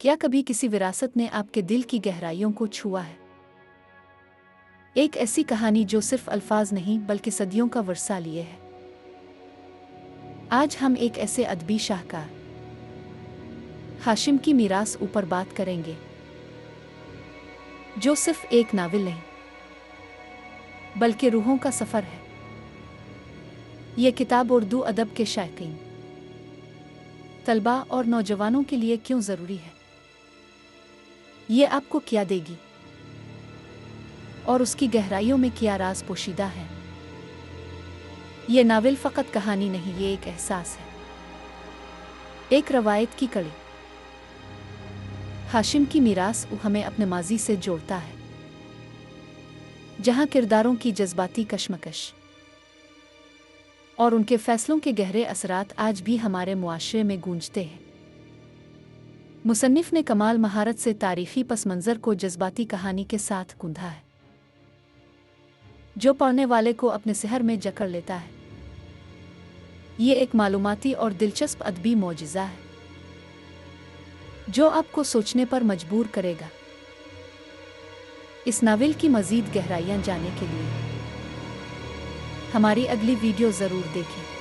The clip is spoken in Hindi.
क्या कभी किसी विरासत ने आपके दिल की गहराइयों को छुआ है? एक ऐसी कहानी जो सिर्फ अल्फाज नहीं बल्कि सदियों का वर्सा लिए है। आज हम एक ऐसे अदबी शाहकार हाशिम की मीरास ऊपर बात करेंगे, जो सिर्फ एक नावल नहीं बल्कि रूहों का सफ़र है। ये किताब उर्दू अदब के शायकीन, तलबा और नौजवानों के लिए क्यों ज़रूरी है, ये आपको क्या देगी और उसकी गहराइयों में क्या राज पोशीदा है। ये नावल फ़कत कहानी नहीं, ये एक एहसास है, एक रवायत की कड़ी। हाशिम की मीरास हमें अपने माजी से जोड़ता है, जहाँ किरदारों की जज्बाती कशमकश और उनके फैसलों के गहरे असरात आज भी हमारे मुआशरे में गूंजते हैं। मुसन्निफ ने कमाल महारत से तारीख़ी पसमंज़र को जज्बाती कहानी के साथ गूंधा है, जो पढ़ने वाले को अपने सहर में जकड़ लेता है। ये एक मालूमाती और दिलचस्प अदबी मौजिज़ा है, जो आपको सोचने पर मजबूर करेगा। इस नावल की मज़ीद गहराइयाँ जानने के लिए हमारी अगली वीडियो ज़रूर देखें।